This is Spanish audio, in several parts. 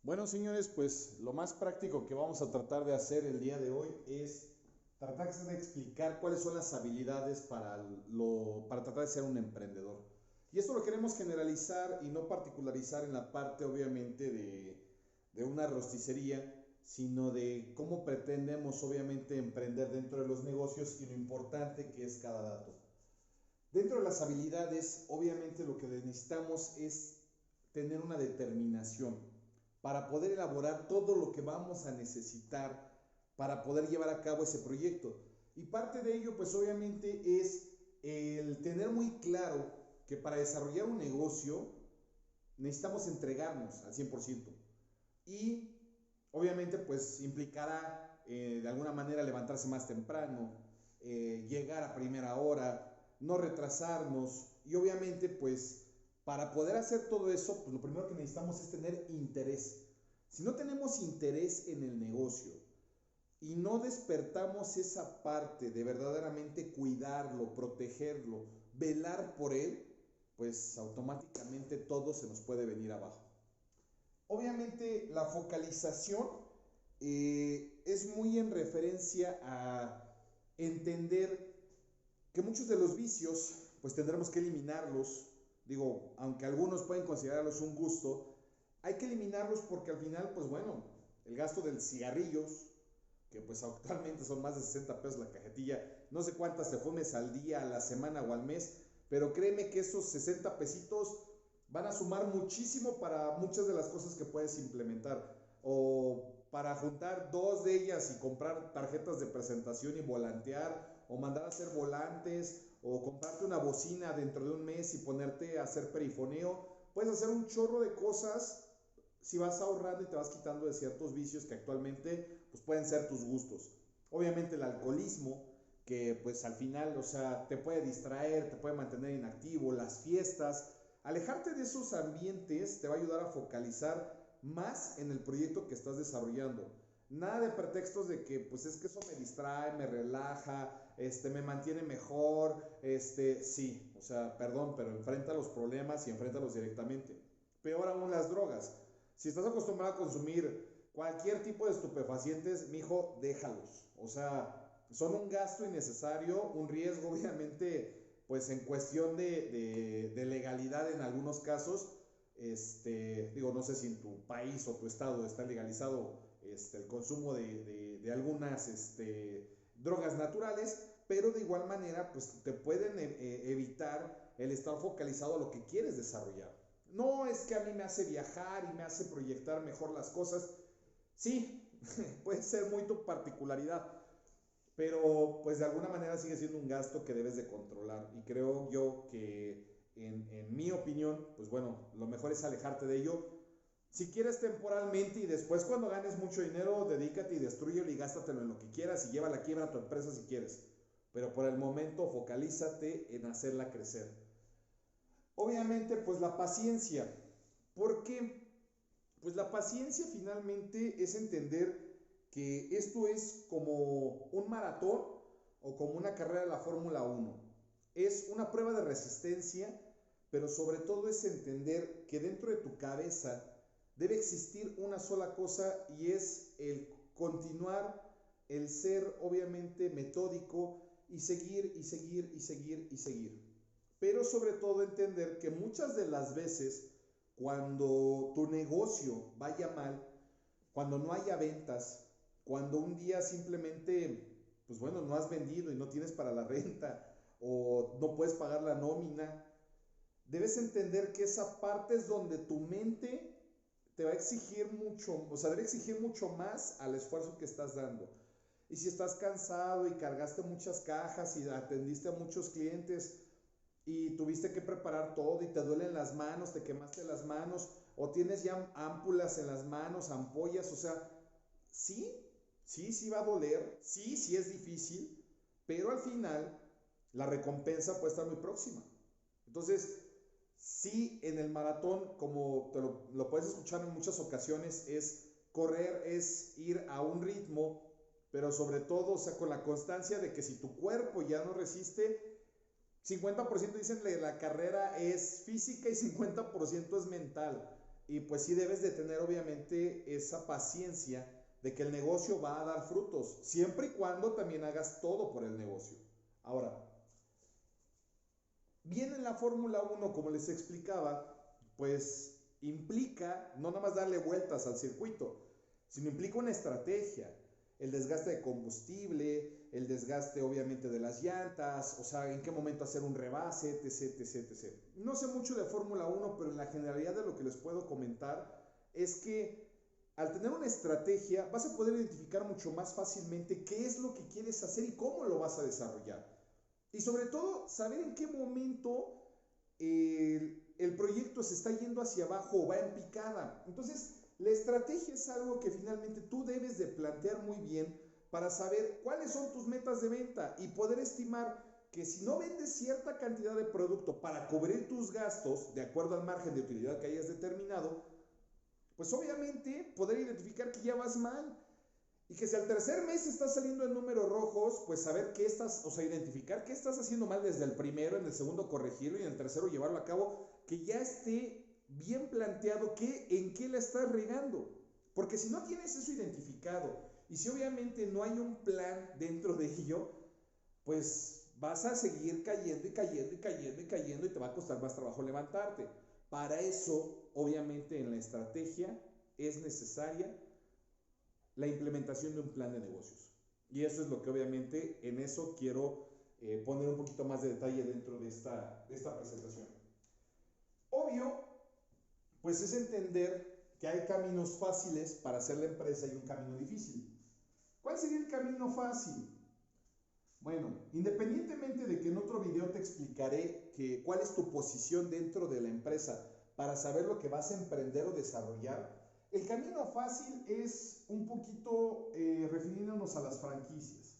Bueno, señores, pues lo más práctico que vamos a tratar de hacer el día de hoy es tratar de explicar cuáles son las habilidades para tratar de ser un emprendedor. Y esto lo queremos generalizar y no particularizar en la parte, obviamente, de una rosticería, sino de cómo pretendemos, obviamente, emprender dentro de los negocios y lo importante que es cada dato. Dentro de las habilidades, obviamente lo que necesitamos es tener una determinación para poder elaborar todo lo que vamos a necesitar para poder llevar a cabo ese proyecto. Y parte de ello, pues obviamente es el tener muy claro que para desarrollar un negocio necesitamos entregarnos al 100%. Y obviamente pues implicará de alguna manera levantarse más temprano, llegar a primera hora, no retrasarnos y obviamente pues para poder hacer todo eso pues lo primero que necesitamos es tener interés. Si no tenemos interés en el negocio y no despertamos esa parte de verdaderamente cuidarlo, protegerlo, velar por él, pues automáticamente todo se nos puede venir abajo. Obviamente la focalización es muy en referencia a entender que muchos de los vicios pues tendremos que eliminarlos. Digo, aunque algunos pueden considerarlos un gusto, hay que eliminarlos porque al final pues bueno, el gasto de cigarrillos, que pues actualmente son más de 60 pesos la cajetilla, no sé cuántas te fumes al día, a la semana o al mes, pero créeme que esos 60 pesitos van a sumar muchísimo para muchas de las cosas que puedes implementar. O para juntar dos de ellas y comprar tarjetas de presentación y volantear, o mandar a hacer volantes, o comprarte una bocina dentro de un mes y ponerte a hacer perifoneo. Puedes hacer un chorro de cosas si vas ahorrando y te vas quitando de ciertos vicios que actualmente pues pueden ser tus gustos. Obviamente el alcoholismo, que pues al final, o sea, te puede distraer, te puede mantener inactivo, las fiestas. Alejarte de esos ambientes te va a ayudar a focalizar más en el proyecto que estás desarrollando. Nada de pretextos de que pues es que eso me distrae, me relaja, me mantiene mejor, sí, o sea, perdón, pero enfrenta los problemas y enfréntalos directamente. Peor aún las drogas. Si estás acostumbrado a consumir cualquier tipo de estupefacientes, mijo, déjalos. O sea, son un gasto innecesario, un riesgo, obviamente, pues en cuestión de legalidad en algunos casos. Digo, no sé si en tu país o tu estado está legalizado el consumo de algunas drogas naturales, pero de igual manera, pues te pueden evitar el estar focalizado a lo que quieres desarrollar. No es que a mí me hace viajar y me hace proyectar mejor las cosas. Sí, puede ser muy tu particularidad, pero pues de alguna manera sigue siendo un gasto que debes de controlar. Y creo yo que en mi opinión, pues bueno, lo mejor es alejarte de ello. Si quieres temporalmente y después cuando ganes mucho dinero, dedícate y destruyelo y gástatelo en lo que quieras y lleva la quiebra a tu empresa si quieres. Pero por el momento focalízate en hacerla crecer. Obviamente, pues la paciencia. ¿Por qué? Pues la paciencia finalmente es entender que esto es como un maratón o como una carrera de la Fórmula 1. Es una prueba de resistencia, pero sobre todo es entender que dentro de tu cabeza debe existir una sola cosa y es el continuar, el ser obviamente metódico y seguir y seguir y seguir y seguir. Pero sobre todo entender que muchas de las veces cuando tu negocio vaya mal, cuando no haya ventas, cuando un día simplemente, pues bueno, no has vendido y no tienes para la renta o no puedes pagar la nómina, debes entender que esa parte es donde tu mente te va a exigir mucho, o sea, debe exigir mucho más al esfuerzo que estás dando. Y si estás cansado y cargaste muchas cajas y atendiste a muchos clientes y tuviste que preparar todo y te duelen las manos, te quemaste las manos o tienes ya ámpulas en las manos, ampollas, o sea, sí, sí va a doler, sí, sí es difícil, pero al final la recompensa puede estar muy próxima. Entonces, sí, en el maratón, como te lo puedes escuchar en muchas ocasiones, es correr, es ir a un ritmo, pero sobre todo, o sea, con la constancia de que si tu cuerpo ya no resiste, 50% dicen que la carrera es física y 50% es mental. y pues sí debes de tener obviamente esa paciencia de que el negocio va a dar frutos, siempre y cuando también hagas todo por el negocio. Ahora, bien en la Fórmula 1, como les explicaba, pues implica no nada más darle vueltas al circuito, sino implica una estrategia, el desgaste de combustible, el desgaste obviamente de las llantas, o sea, en qué momento hacer un rebase, etc, etc, etc. No sé mucho de Fórmula 1, pero en la generalidad de lo que les puedo comentar es que al tener una estrategia vas a poder identificar mucho más fácilmente qué es lo que quieres hacer y cómo lo vas a desarrollar. Y sobre todo, saber en qué momento el proyecto se está yendo hacia abajo o va en picada. Entonces, la estrategia es algo que finalmente tú debes de plantear muy bien para saber cuáles son tus metas de venta y poder estimar que si no vendes cierta cantidad de producto para cubrir tus gastos, de acuerdo al margen de utilidad que hayas determinado, pues obviamente poder identificar que ya vas mal. Y que si al tercer mes estás saliendo en números rojos, pues saber qué estás, o sea, identificar qué estás haciendo mal desde el primero, en el segundo corregirlo y en el tercero llevarlo a cabo, que ya esté bien planteado en qué la estás regando. Porque si no tienes eso identificado y si obviamente no hay un plan dentro de ello, pues vas a seguir cayendo y cayendo y cayendo y cayendo y te va a costar más trabajo levantarte. Para eso, obviamente en la estrategia es necesaria la implementación de un plan de negocios. Y eso es lo que obviamente en eso quiero poner un poquito más de detalle dentro de esta presentación. Obvio, pues es entender que hay caminos fáciles para hacer la empresa y un camino difícil. ¿Cuál sería el camino fácil? Bueno, independientemente de que en otro video te explicaré cuál es tu posición dentro de la empresa para saber lo que vas a emprender o desarrollar, el camino fácil es un poquito refiriéndonos a las franquicias.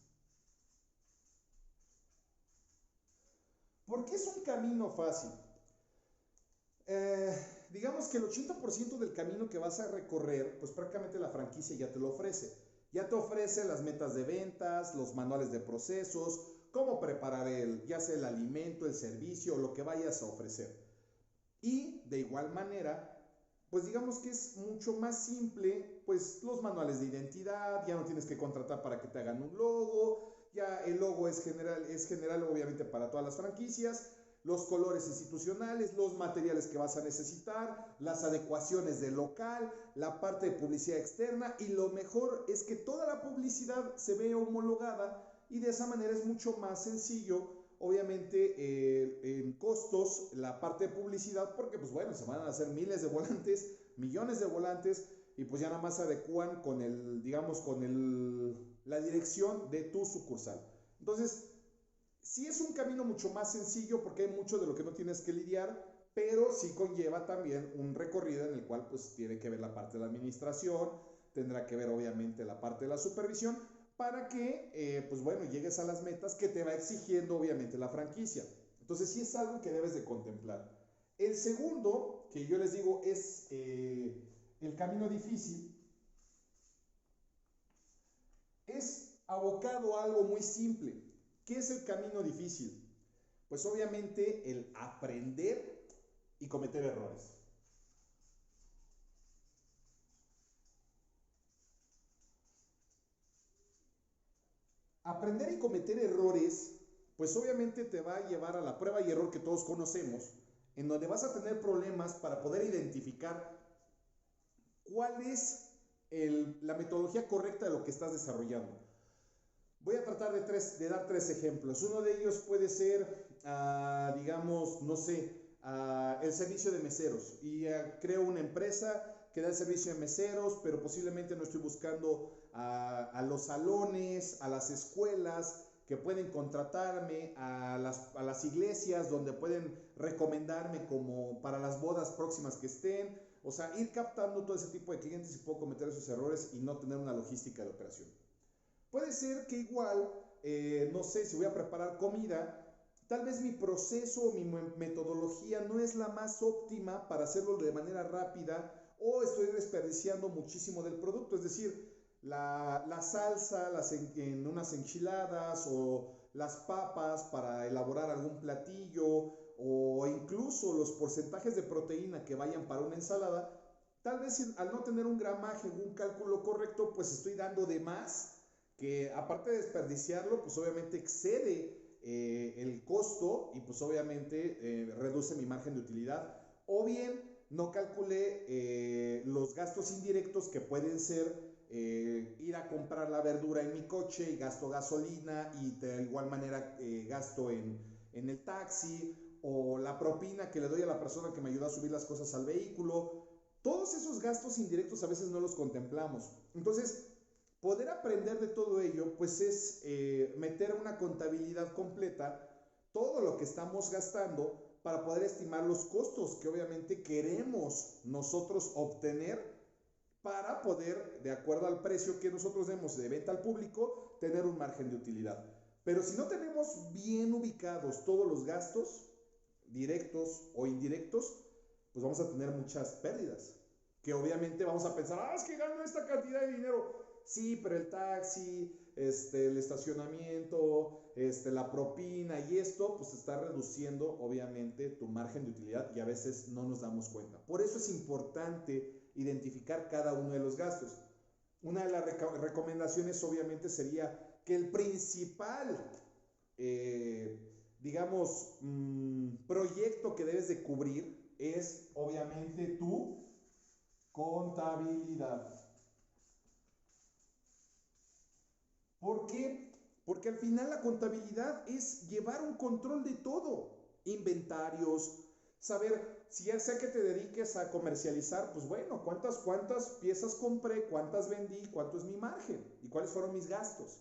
¿Por qué es un camino fácil? Digamos que el 80% del camino que vas a recorrer, pues prácticamente la franquicia ya te lo ofrece. Ya te ofrece las metas de ventas, los manuales de procesos, cómo preparar ya sea el alimento, el servicio o lo que vayas a ofrecer. Y de igual manera, pues digamos que es mucho más simple, pues los manuales de identidad, ya no tienes que contratar para que te hagan un logo, ya el logo es general obviamente para todas las franquicias, los colores institucionales, los materiales que vas a necesitar, las adecuaciones del local, la parte de publicidad externa y lo mejor es que toda la publicidad se ve homologada y de esa manera es mucho más sencillo obviamente en costos la parte de publicidad porque pues bueno, se van a hacer miles de volantes, millones de volantes y pues ya nada más se adecúan con digamos, la dirección de tu sucursal. Entonces, sí es un camino mucho más sencillo porque hay mucho de lo que no tienes que lidiar, pero sí conlleva también un recorrido en el cual pues tiene que ver la parte de la administración, tendrá que ver obviamente la parte de la supervisión, para que, pues bueno, llegues a las metas que te va exigiendo obviamente la franquicia. Entonces sí es algo que debes de contemplar. El segundo, que yo les digo, es el camino difícil, es abocado a algo muy simple. ¿Qué es el camino difícil? Pues obviamente el aprender y cometer errores. Aprender y cometer errores, pues obviamente te va a llevar a la prueba y error que todos conocemos, en donde vas a tener problemas para poder identificar cuál es la metodología correcta de lo que estás desarrollando. Voy a tratar de dar tres ejemplos. Uno de ellos puede ser, digamos, no sé, el servicio de meseros. Y creo una empresa que da el servicio de meseros, pero posiblemente no estoy buscando a los salones, a las escuelas que pueden contratarme, a las iglesias donde pueden recomendarme como para las bodas próximas que estén. O sea, ir captando todo ese tipo de clientes y puedo cometer esos errores y no tener una logística de operación. Puede ser que igual, no sé, si voy a preparar comida, tal vez mi proceso o mi metodología no es la más óptima para hacerlo de manera rápida o estoy desperdiciando muchísimo del producto, es decir, la salsa en unas enchiladas o las papas para elaborar algún platillo o incluso los porcentajes de proteína que vayan para una ensalada, tal vez al no tener un gramaje, un cálculo correcto, pues estoy dando de más, que aparte de desperdiciarlo, pues obviamente excede el costo y pues obviamente reduce mi margen de utilidad. O bien no calculé los gastos indirectos que pueden ser ir a comprar la verdura en mi coche y gasto gasolina y de igual manera gasto en el taxi, o la propina que le doy a la persona que me ayuda a subir las cosas al vehículo. Todos esos gastos indirectos a veces no los contemplamos. Entonces, poder aprender de todo ello, pues es meter una contabilidad completa todo lo que estamos gastando para poder estimar los costos que obviamente queremos nosotros obtener para poder, de acuerdo al precio que nosotros demos de venta al público, tener un margen de utilidad. Pero si no tenemos bien ubicados todos los gastos, directos o indirectos, pues vamos a tener muchas pérdidas. Que obviamente vamos a pensar, es que gano esta cantidad de dinero. Sí, pero el taxi, el estacionamiento, la propina y esto, pues está reduciendo obviamente tu margen de utilidad y a veces no nos damos cuenta. Por eso es importante identificar cada uno de los gastos. Una de las recomendaciones obviamente sería que el principal, digamos, proyecto que debes de cubrir es obviamente tu contabilidad. ¿Por qué? Porque al final la contabilidad es llevar un control de todo. Inventarios, saber si ya sea que te dediques a comercializar, pues bueno, cuántas piezas compré, cuántas vendí, cuánto es mi margen y cuáles fueron mis gastos.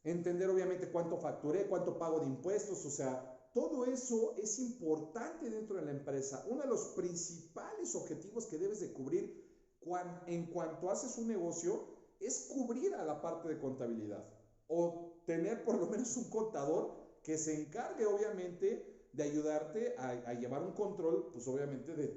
Entender obviamente cuánto facturé, cuánto pago de impuestos, o sea, todo eso es importante dentro de la empresa. Uno de los principales objetivos que debes de cubrir en cuanto haces un negocio es cubrir a la parte de contabilidad o tener por lo menos un contador que se encargue obviamente de ayudarte a llevar un control, pues obviamente de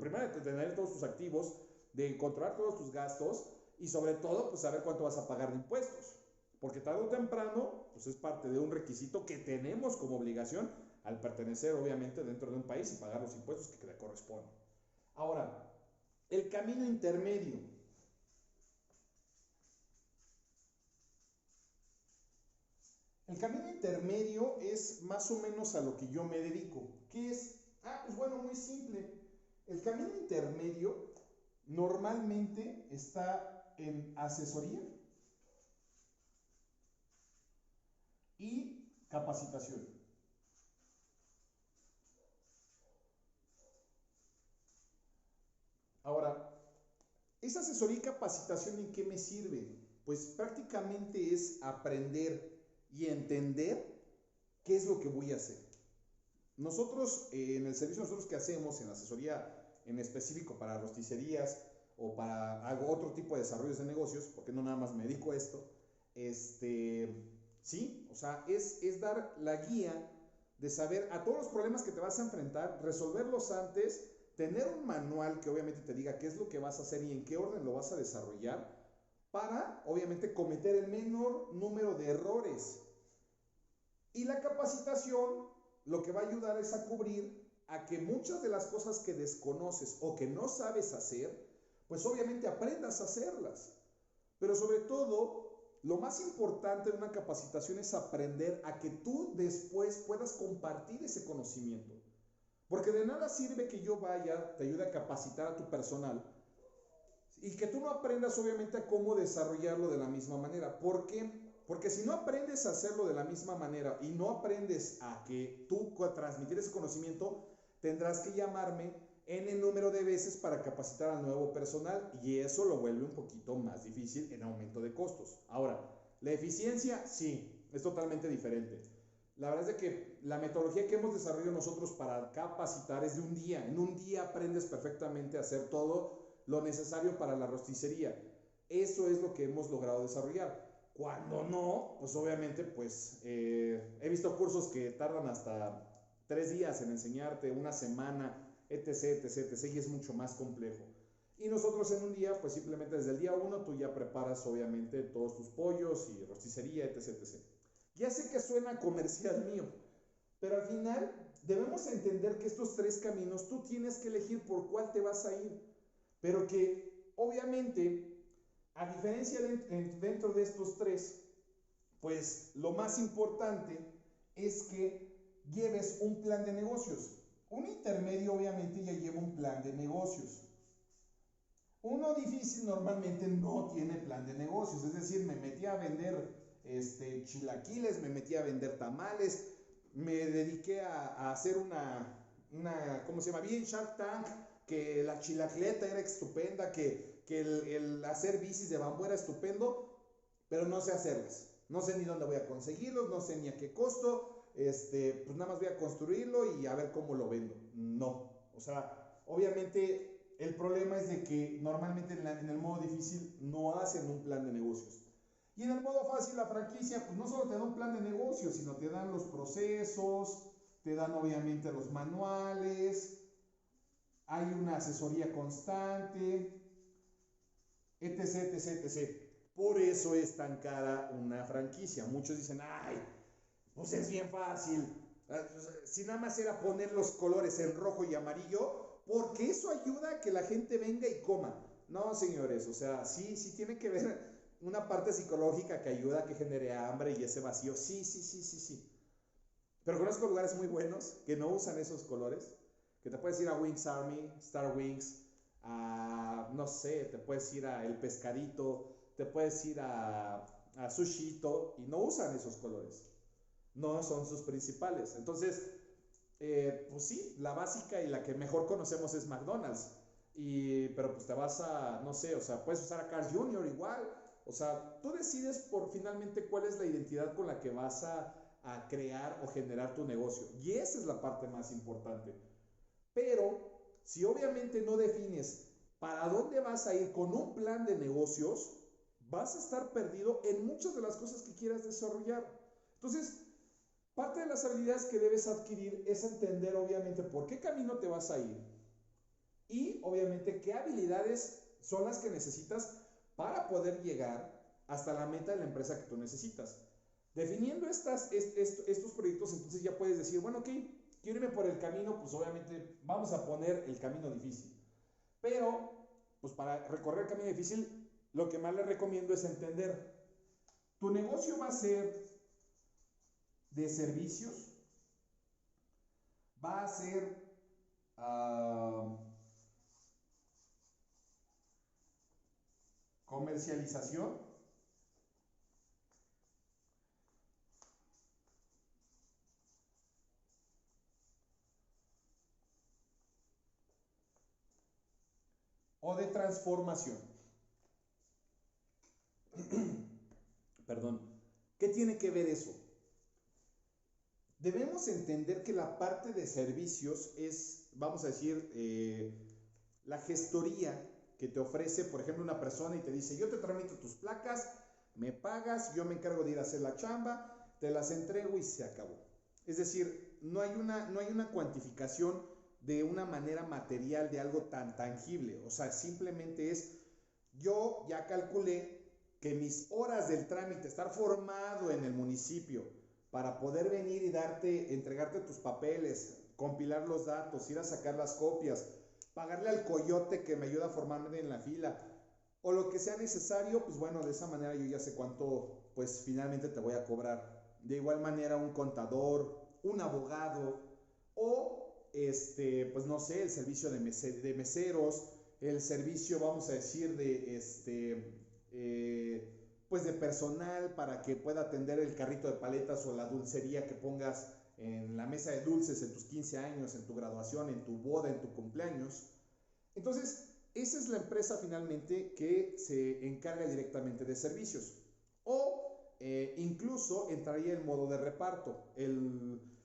primero de tener todos tus activos, de controlar todos tus gastos y sobre todo pues saber cuánto vas a pagar de impuestos. Porque tarde o temprano, pues es parte de un requisito que tenemos como obligación al pertenecer obviamente dentro de un país y pagar los impuestos que le corresponden. Ahora, el camino intermedio. El camino intermedio es más o menos a lo que yo me dedico. ¿Qué es? Pues bueno, muy simple. El camino intermedio normalmente está en asesoría y capacitación. Ahora, esa asesoría y capacitación, ¿en qué me sirve? Pues prácticamente es aprender y entender qué es lo que voy a hacer. Nosotros, en el servicio nosotros que hacemos, en asesoría en específico para rosticerías o para otro tipo de desarrollos de negocios, porque no nada más me dedico a esto, sí, o sea, es dar la guía de saber a todos los problemas que te vas a enfrentar, resolverlos antes, tener un manual que obviamente te diga qué es lo que vas a hacer y en qué orden lo vas a desarrollar para obviamente cometer el menor número de errores. Y la capacitación lo que va a ayudar es a cubrir a que muchas de las cosas que desconoces o que no sabes hacer, pues obviamente aprendas a hacerlas. Pero sobre todo, lo más importante de una capacitación es aprender a que tú después puedas compartir ese conocimiento. Porque de nada sirve que yo vaya, te ayude a capacitar a tu personal y que tú no aprendas obviamente a cómo desarrollarlo de la misma manera. ¿Por qué? Porque si no aprendes a hacerlo de la misma manera y no aprendes a que tú transmitir ese conocimiento, tendrás que llamarme N número de veces para capacitar al nuevo personal y eso lo vuelve un poquito más difícil en aumento de costos. Ahora, la eficiencia sí, es totalmente diferente. La verdad es de que la metodología que hemos desarrollado nosotros para capacitar es de un día. En un día aprendes perfectamente a hacer todo lo necesario para la rosticería. Eso es lo que hemos logrado desarrollar. Cuando no, pues obviamente, pues he visto cursos que tardan hasta 3 días en enseñarte, una semana, etc, etc, etc, y es mucho más complejo. Y nosotros en un día, pues simplemente desde el día 1 tú ya preparas obviamente todos tus pollos y rosticería, etc, etc. Ya sé que suena comercial mío, pero al final debemos entender que estos tres caminos tú tienes que elegir por cuál te vas a ir, pero que obviamente, a diferencia dentro de estos tres, pues lo más importante es que lleves un plan de negocios. Un intermedio obviamente ya lleva un plan de negocios. Uno difícil normalmente no tiene plan de negocios, es decir, me metí a vender chilaquiles, me metí a vender tamales, me dediqué a hacer ¿cómo se llama? Bien Shark Tank, que la chilacleta era estupenda, que el hacer bicis de bambú era estupendo, pero no sé hacerlas. No sé ni dónde voy a conseguirlos, no sé ni a qué costo, pues nada más voy a construirlo y a ver cómo lo vendo. No, o sea, obviamente el problema es de que normalmente en el modo difícil no hacen un plan de negocios. Y en el modo fácil, la franquicia, pues no solo te da un plan de negocios, sino te dan los procesos, te dan obviamente los manuales, hay una asesoría constante, etc, etc, etc. Por eso es tan cara una franquicia. Muchos dicen, ay, pues es bien fácil. Si nada más era poner los colores en rojo y amarillo, porque eso ayuda a que la gente venga y coma. No, señores, o sea, sí tiene que ver una parte psicológica que ayuda a que genere hambre y ese vacío. Sí. Pero conozco lugares muy buenos que no usan esos colores, que te puedes ir a Wings Army, Star Wings, no sé, te puedes ir a El Pescadito, te puedes ir a Sushito y no usan esos colores. No son sus principales. Entonces, pues sí, la básica y la que mejor conocemos es McDonald's. Pero pues te vas no sé, o sea, puedes usar a Carl Jr. igual. O sea, tú decides finalmente cuál es la identidad con la que vas a crear o generar tu negocio. Y esa es la parte más importante. Pero si obviamente no defines para dónde vas a ir con un plan de negocios, vas a estar perdido en muchas de las cosas que quieras desarrollar. Entonces, parte de las habilidades que debes adquirir es entender obviamente por qué camino te vas a ir y obviamente qué habilidades son las que necesitas para poder llegar hasta la meta de la empresa que tú necesitas. Definiendo estos proyectos, entonces ya puedes decir, bueno, ok, quiero irme por el camino, pues obviamente vamos a poner el camino difícil. Pero, pues para recorrer el camino difícil, lo que más les recomiendo es entender, tu negocio va a ser de servicios, va a ser comercialización, o de transformación. Perdón. ¿Qué tiene que ver eso? Debemos entender que la parte de servicios es, vamos a decir, la gestoría que te ofrece, por ejemplo, una persona y te dice, yo te tramito tus placas, me pagas, yo me encargo de ir a hacer la chamba, te las entrego y se acabó. Es decir, no hay una cuantificación de una manera material de algo tan tangible. O sea, simplemente es, yo ya calculé que mis horas del trámite, estar formado en el municipio para poder venir y entregarte tus papeles, compilar los datos, ir a sacar las copias, pagarle al coyote que me ayuda a formarme en la fila, o lo que sea necesario, pues bueno, de esa manera yo ya sé cuánto, pues finalmente te voy a cobrar. De igual manera, un contador, un abogado, o pues no sé, el servicio de meseros, el servicio, vamos a decir, pues de personal para que pueda atender el carrito de paletas o la dulcería que pongas en la mesa de dulces en tus 15 años, en tu graduación, en tu boda, en tu cumpleaños. Entonces, esa es la empresa finalmente que se encarga directamente de servicios. O incluso entraría el modo de reparto,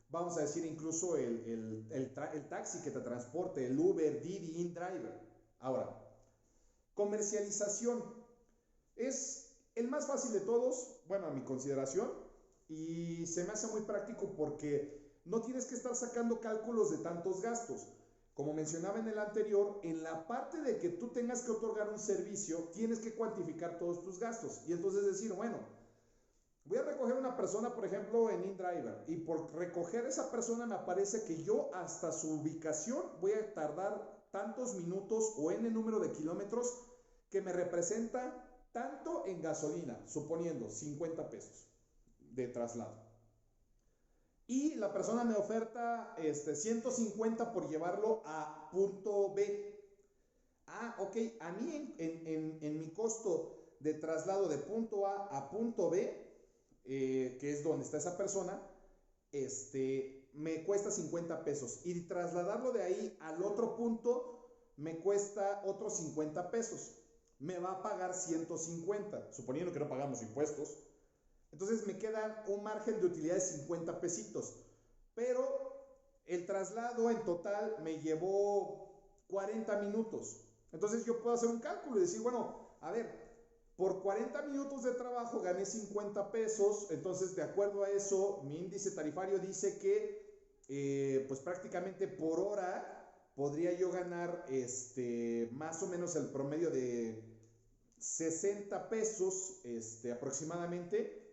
vamos a decir incluso el taxi que te transporte, el Uber, Didi, InDriver. Ahora, comercialización es el más fácil de todos, bueno, a mi consideración, y se me hace muy práctico porque no tienes que estar sacando cálculos de tantos gastos. Como mencionaba en el anterior, en la parte de que tú tengas que otorgar un servicio, tienes que cuantificar todos tus gastos. Y entonces decir, bueno, Voy a recoger una persona, por ejemplo, en InDriver, y por recoger esa persona me aparece que yo hasta su ubicación voy a tardar tantos minutos o en el número de kilómetros que me representa tanto en gasolina, suponiendo 50 pesos de traslado. Y la persona me oferta 150 por llevarlo a punto B. Ah, ok, a mí en mi costo de traslado de punto A punto B, que es donde está esa persona, me cuesta 50 pesos. Y trasladarlo de ahí al otro punto me cuesta otros 50 pesos. Me va a pagar 150, suponiendo que no pagamos impuestos. Entonces me queda un margen de utilidad de 50 pesitos. Pero el traslado en total me llevó 40 minutos. Entonces yo puedo hacer un cálculo y decir, bueno, a ver, por 40 minutos de trabajo gané 50 pesos, entonces de acuerdo a eso, mi índice tarifario dice que pues prácticamente por hora podría yo ganar más o menos el promedio de 60 pesos aproximadamente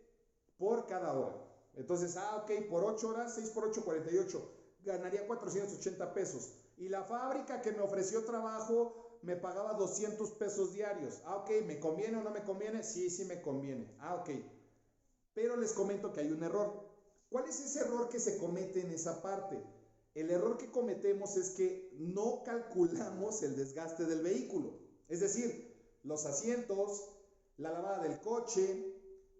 por cada hora. Entonces, ok, por 8 horas, 6 por 8, 48, ganaría 480 pesos. Y la fábrica que me ofreció trabajo me pagaba 200 pesos diarios. Ok, ¿me conviene o no me conviene? Sí, sí me conviene. Ok. Pero les comento que hay un error. ¿Cuál es ese error que se comete en esa parte? El error que cometemos es que no calculamos el desgaste del vehículo. Es decir, los asientos, la lavada del coche,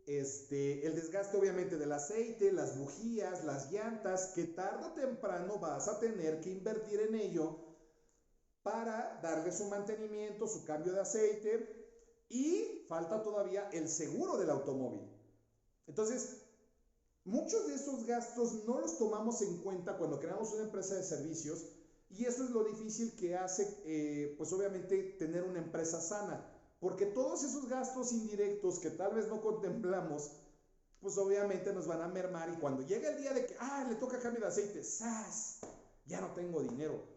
el desgaste obviamente del aceite, las bujías, las llantas, que tarde o temprano vas a tener que invertir en ello para darle su mantenimiento, su cambio de aceite, y falta todavía el seguro del automóvil. Entonces, muchos de esos gastos no los tomamos en cuenta cuando creamos una empresa de servicios, y eso es lo difícil que hace, pues obviamente, tener una empresa sana. Porque todos esos gastos indirectos que tal vez no contemplamos, pues obviamente nos van a mermar, y cuando llega el día de que, le toca cambio de aceite, ¡zas! Ya no tengo dinero.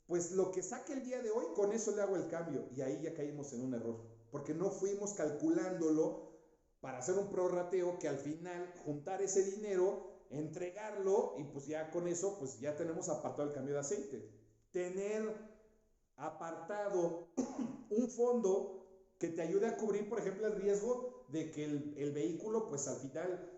Pues lo que saque el día de hoy, con eso le hago el cambio, y ahí ya caímos en un error, porque no fuimos calculándolo para hacer un prorrateo que al final juntar ese dinero, entregarlo, y pues ya con eso, pues ya tenemos apartado el cambio de aceite. Tener apartado un fondo que te ayude a cubrir, por ejemplo, el riesgo de que el vehículo, pues al final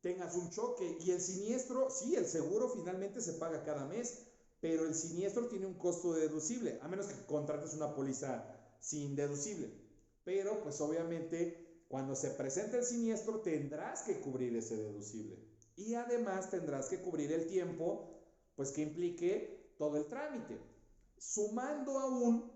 tengas un choque. Y el siniestro, sí, el seguro finalmente se paga cada mes, pero el siniestro tiene un costo deducible, a menos que contrates una póliza sin deducible. Pero pues obviamente cuando se presente el siniestro tendrás que cubrir ese deducible. Y además tendrás que cubrir el tiempo, pues que implique todo el trámite. Sumando aún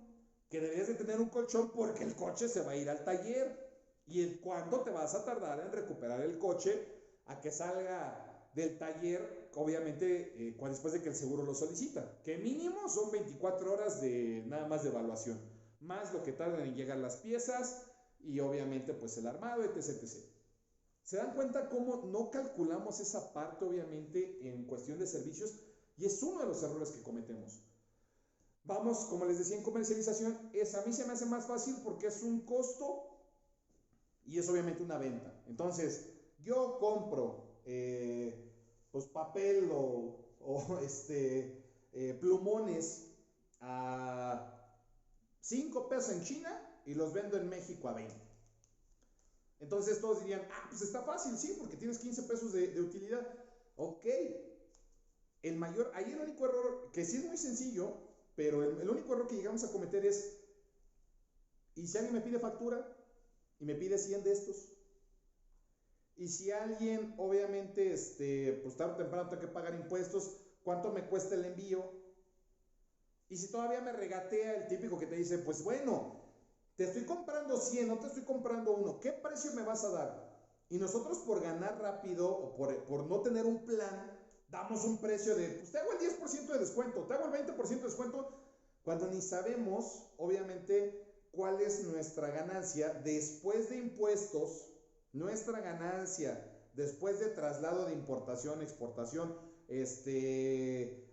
que deberías de tener un colchón porque el coche se va a ir al taller. ¿Y cuánto te vas a tardar en recuperar el coche a que salga del taller? Obviamente después de que el seguro lo solicita, que mínimo son 24 horas de nada más de evaluación, más lo que tardan en llegar las piezas y obviamente pues el armado, etc, etc. ¿Se dan cuenta cómo no calculamos esa parte obviamente en cuestión de servicios? Y es uno de los errores que cometemos. Vamos, como les decía, en comercialización, a mí se me hace más fácil porque es un costo y es obviamente una venta. Entonces, yo compro pues papel o plumones a 5 pesos en China y los vendo en México a 20. Entonces todos dirían, pues está fácil, sí, porque tienes 15 pesos de utilidad. Ok, ahí el único error, que sí es muy sencillo, pero el único error que llegamos a cometer es, ¿y si alguien me pide factura y me pide 100 de estos? Y si alguien, obviamente, pues tarde o temprano tengo que pagar impuestos, ¿cuánto me cuesta el envío? Y si todavía me regatea el típico que te dice, pues bueno, te estoy comprando 100, no te estoy comprando uno, ¿qué precio me vas a dar? Y nosotros por ganar rápido o por no tener un plan, damos un precio de, pues te hago el 10% de descuento, te hago el 20% de descuento, cuando ni sabemos, obviamente, cuál es nuestra ganancia después de impuestos, nuestra ganancia después de traslado de importación, exportación,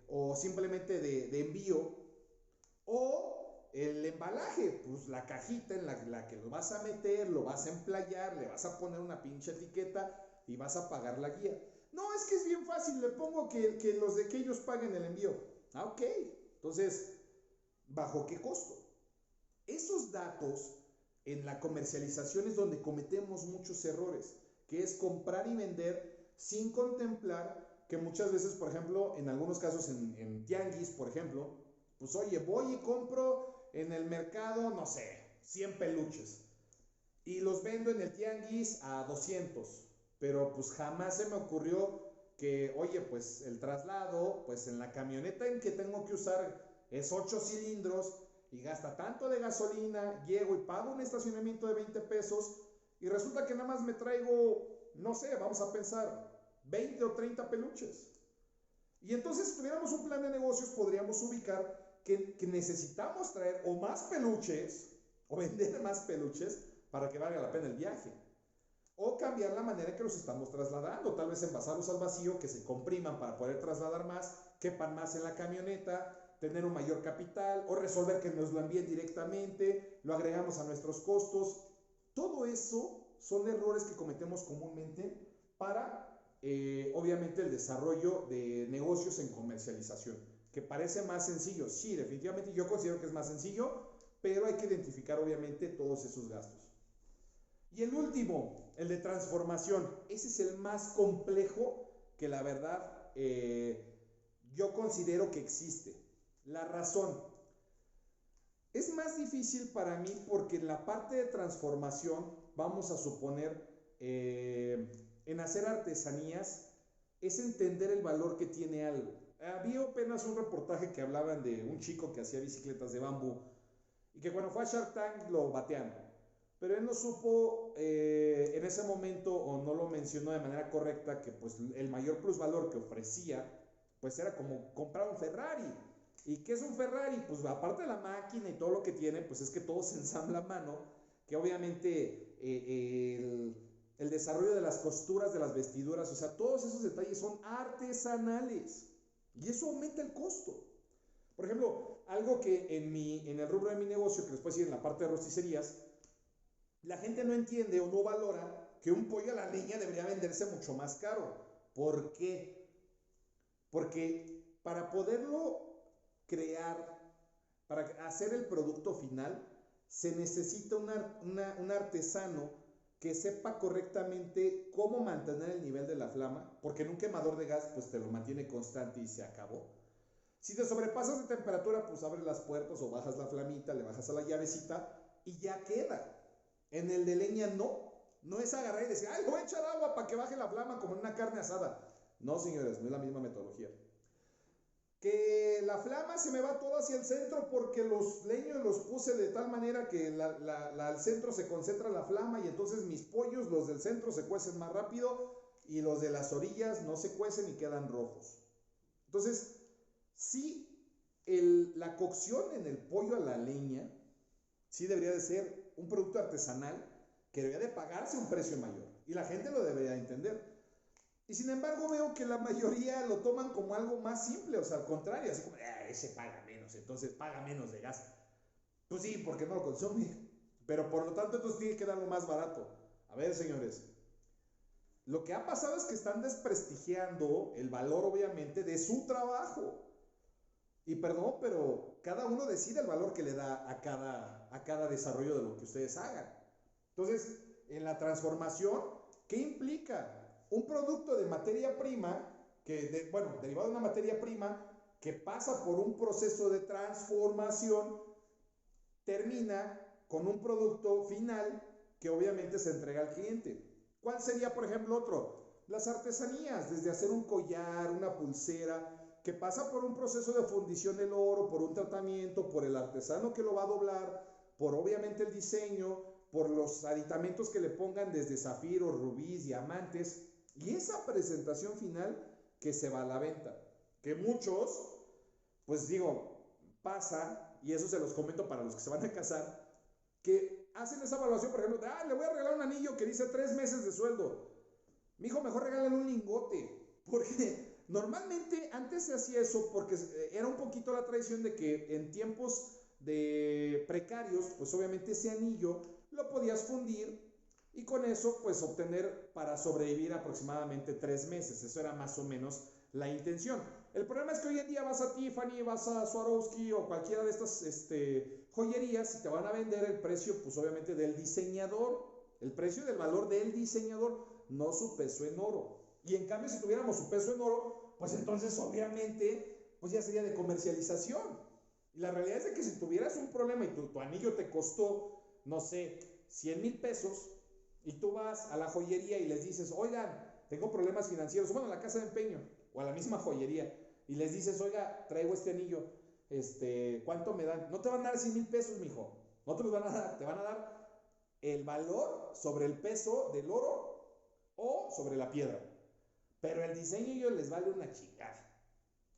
o simplemente de envío, o el embalaje, pues la cajita en la que lo vas a meter, lo vas a emplayar, le vas a poner una pinche etiqueta y vas a pagar la guía. No, es que es bien fácil, le pongo que ellos paguen el envío. Ah, ok. Entonces, ¿bajo qué costo? Esos datos en la comercialización es donde cometemos muchos errores, que es comprar y vender sin contemplar que muchas veces, por ejemplo, en algunos casos en tianguis, por ejemplo, pues oye, voy y compro en el mercado, no sé, 100 peluches y los vendo en el tianguis a 200, pero pues jamás se me ocurrió que, oye, pues el traslado, pues en la camioneta en que tengo que usar es 8 cilindros y gasta tanto de gasolina, llego y pago un estacionamiento de 20 pesos y resulta que nada más me traigo, no sé, vamos a pensar, 20 o 30 peluches. Y entonces, si tuviéramos un plan de negocios, podríamos ubicar que necesitamos traer o más peluches o vender más peluches para que valga la pena el viaje. O cambiar la manera en que los estamos trasladando, tal vez envasarlos al vacío, que se compriman para poder trasladar más, quepan más en la camioneta, tener un mayor capital, o resolver que nos lo envíen directamente, lo agregamos a nuestros costos. Todo eso son errores que cometemos comúnmente para, obviamente, el desarrollo de negocios en comercialización, que parece más sencillo. Sí, definitivamente yo considero que es más sencillo, pero hay que identificar, obviamente, todos esos gastos. Y el último, el de transformación. Ese es el más complejo que la verdad yo considero que existe. La razón. Es más difícil para mí porque en la parte de transformación, vamos a suponer, en hacer artesanías, es entender el valor que tiene algo. Había apenas un reportaje que hablaban de un chico que hacía bicicletas de bambú y que cuando fue a Shark Tank lo batearon. Pero él no supo en ese momento o no lo mencionó de manera correcta que pues el mayor plusvalor que ofrecía pues era como comprar un Ferrari. ¿Y qué es un Ferrari? Pues aparte de la máquina y todo lo que tiene, pues es que todo se ensambla a mano, que obviamente el desarrollo de las costuras de las vestiduras, o sea, todos esos detalles son artesanales y eso aumenta el costo. Por ejemplo, algo que en el rubro de mi negocio, que después sigue en la parte de rosticerías, la gente no entiende o no valora que un pollo a la leña debería venderse mucho más caro. ¿Por qué? Porque para poderlo crear, para hacer el producto final, se necesita un artesano que sepa correctamente cómo mantener el nivel de la flama, porque en un quemador de gas pues te lo mantiene constante y se acabó. Si te sobrepasas de temperatura, pues abres las puertas o bajas la flamita, le bajas a la llavecita y ya queda. En el de leña no es agarrar y decir, ay, voy a echar agua para que baje la flama como en una carne asada. No, señores, no es la misma metodología. Que la flama se me va toda hacia el centro porque los leños los puse de tal manera que al centro se concentra la flama y entonces mis pollos, los del centro, se cuecen más rápido y los de las orillas no se cuecen y quedan rojos. Entonces, sí, la cocción en el pollo a la leña sí debería de ser un producto artesanal que debería de pagarse un precio mayor y la gente lo debería de entender. Y sin embargo veo que la mayoría lo toman como algo más simple, o sea, al contrario, así como, ese paga menos, entonces paga menos de gas. Pues sí, porque no lo consume, pero por lo tanto entonces tiene que darlo más barato. A ver, señores, lo que ha pasado es que están desprestigiando el valor, obviamente, de su trabajo. Y perdón, pero cada uno decide el valor que le da a cada desarrollo de lo que ustedes hagan. Entonces, en la transformación, ¿qué implica? Un producto de materia prima, derivado de una materia prima, que pasa por un proceso de transformación, termina con un producto final que obviamente se entrega al cliente. ¿Cuál sería, por ejemplo, otro? Las artesanías, desde hacer un collar, una pulsera, que pasa por un proceso de fundición del oro, por un tratamiento, por el artesano que lo va a doblar, por obviamente el diseño, por los aditamentos que le pongan desde zafiros, rubíes, diamantes, y esa presentación final que se va a la venta. Que muchos, pues digo, pasa, y eso se los comento para los que se van a casar, que hacen esa evaluación, por ejemplo, de, le voy a regalar un anillo que dice 3 meses de sueldo. Mijo, mejor regálale un lingote, porque normalmente antes se hacía eso porque era un poquito la tradición de que en tiempos de precarios, pues obviamente ese anillo lo podías fundir y con eso pues obtener para sobrevivir aproximadamente 3 meses. Eso era más o menos la intención. El problema es que hoy en día vas a Tiffany, vas a Swarovski o cualquiera de estas joyerías y te van a vender el precio pues obviamente del diseñador, el precio del valor del diseñador, no su peso en oro. Y en cambio si tuviéramos su peso en oro, pues entonces obviamente pues ya sería de comercialización. Y la realidad es de que si tuvieras un problema y tu anillo te costó, no sé, 100,000 pesos, y tú vas a la joyería y les dices, oigan, tengo problemas financieros, bueno, a la casa de empeño o a la misma joyería, y les dices, oiga, traigo este anillo, ¿cuánto me dan? No te van a dar 100,000 pesos, mijo, no te los van a dar, te van a dar el valor sobre el peso del oro o sobre la piedra, pero el diseño ellos les vale una chingada.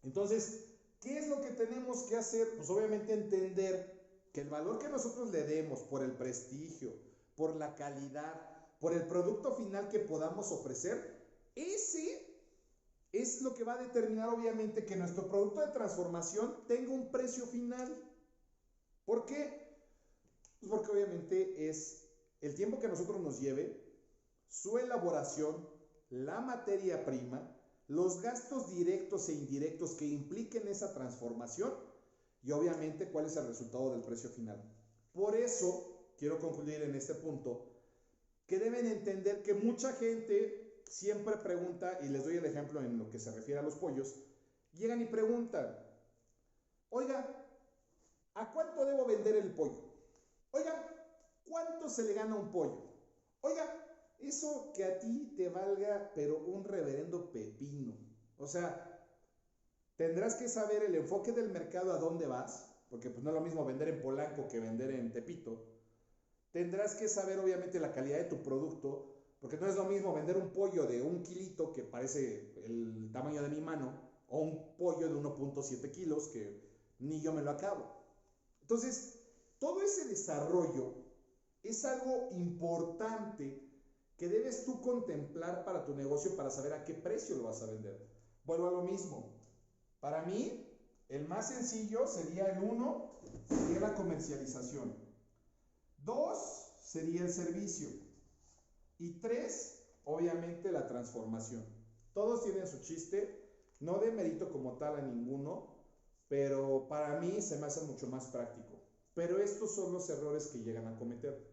Entonces, ¿qué es lo que tenemos que hacer? Pues obviamente entender que el valor que nosotros le demos por el prestigio, por la calidad, por el producto final que podamos ofrecer, ese es lo que va a determinar obviamente que nuestro producto de transformación tenga un precio final. ¿Por qué? Pues porque obviamente es el tiempo que a nosotros nos lleve, su elaboración, la materia prima, los gastos directos e indirectos que impliquen esa transformación y obviamente cuál es el resultado del precio final. Por eso quiero concluir en este punto que deben entender que mucha gente siempre pregunta, y les doy el ejemplo en lo que se refiere a los pollos, llegan y preguntan, oiga, ¿a cuánto debo vender el pollo? Oiga, ¿cuánto se le gana a un pollo? Oiga, eso que a ti te valga, pero un reverendo pepino. O sea, tendrás que saber el enfoque del mercado a dónde vas, porque pues no es lo mismo vender en Polanco que vender en Tepito. Tendrás que saber obviamente la calidad de tu producto, porque no es lo mismo vender un pollo de 1 kilito que parece el tamaño de mi mano, o un pollo de 1.7 kilos que ni yo me lo acabo. Entonces, todo ese desarrollo es algo importante que debes tú contemplar para tu negocio para saber a qué precio lo vas a vender. Vuelvo a lo mismo. Para mí, el más sencillo sería el 1, sería la comercialización. 2, sería el servicio. Y 3, obviamente la transformación. Todos tienen su chiste, no de mérito como tal a ninguno, pero para mí se me hace mucho más práctico. Pero estos son los errores que llegan a cometer.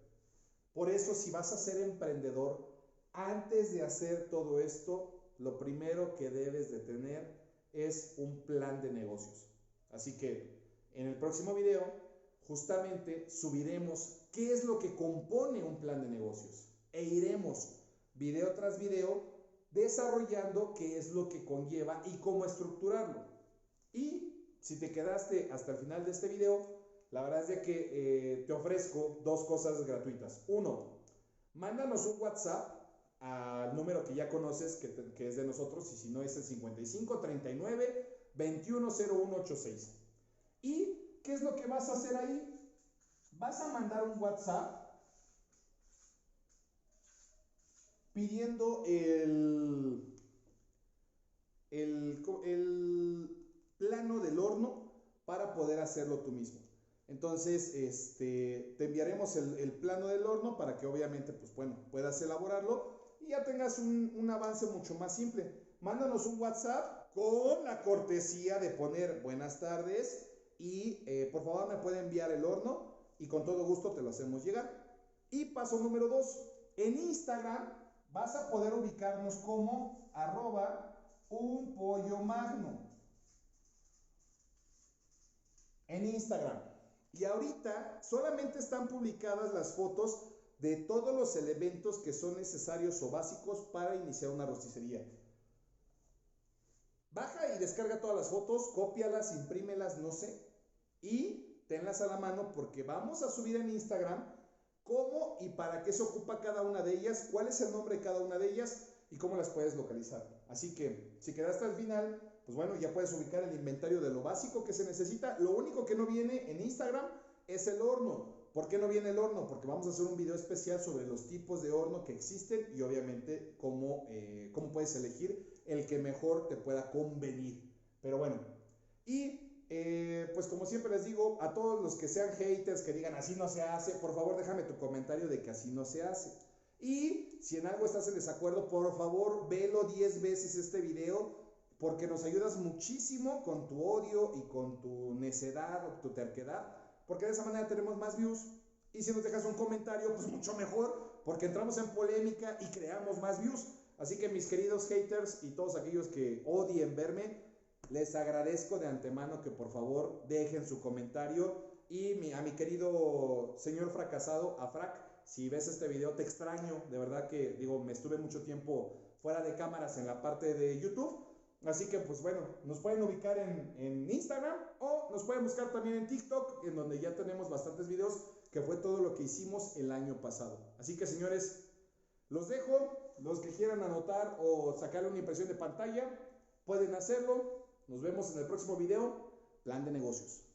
Por eso, si vas a ser emprendedor, antes de hacer todo esto, lo primero que debes de tener es un plan de negocios. Así que en el próximo video, justamente subiremos qué es lo que compone un plan de negocios e iremos video tras video desarrollando qué es lo que conlleva y cómo estructurarlo. Y si te quedaste hasta el final de este video, la verdad es de que te ofrezco 2 cosas gratuitas. 1, mándanos un WhatsApp al número que ya conoces, que es de nosotros, y si no es el 55 39 21 01 86. ¿Y qué es lo que vas a hacer ahí? Vas a mandar un WhatsApp pidiendo el plano del horno para poder hacerlo tú mismo. Entonces, te enviaremos el plano del horno para que obviamente, pues bueno, puedas elaborarlo y ya tengas un avance mucho más simple. Mándanos un WhatsApp con la cortesía de poner buenas tardes y por favor me puede enviar el horno y con todo gusto te lo hacemos llegar. Y paso número 2, en Instagram vas a poder ubicarnos como @unpollomagno. En Instagram. Y ahorita solamente están publicadas las fotos de todos los elementos que son necesarios o básicos para iniciar una rosticería. Baja y descarga todas las fotos, cópialas, imprímelas, no sé, y tenlas a la mano porque vamos a subir en Instagram cómo y para qué se ocupa cada una de ellas, cuál es el nombre de cada una de ellas y cómo las puedes localizar. Así que si quedaste al final, pues bueno, ya puedes ubicar el inventario de lo básico que se necesita. Lo único que no viene en Instagram es el horno. ¿Por qué no viene el horno? Porque vamos a hacer un video especial sobre los tipos de horno que existen y obviamente cómo puedes elegir el que mejor te pueda convenir. Pero bueno, y pues como siempre les digo, a todos los que sean haters, que digan así no se hace, por favor déjame tu comentario de que así no se hace. Y si en algo estás en desacuerdo, por favor, velo 10 veces este video, porque nos ayudas muchísimo con tu odio y con tu necedad o tu terquedad, porque de esa manera tenemos más views. Y si nos dejas un comentario, pues mucho mejor, porque entramos en polémica y creamos más views. Así que mis queridos haters y todos aquellos que odien verme, les agradezco de antemano que por favor dejen su comentario. Y a mi querido señor fracasado, a Frac, si ves este video te extraño, de verdad que digo, me estuve mucho tiempo fuera de cámaras en la parte de YouTube. Así que pues bueno, nos pueden ubicar en Instagram o nos pueden buscar también en TikTok, en donde ya tenemos bastantes videos, que fue todo lo que hicimos el año pasado. Así que señores, los dejo. Los que quieran anotar o sacarle una impresión de pantalla, pueden hacerlo. Nos vemos en el próximo video. Plan de negocios.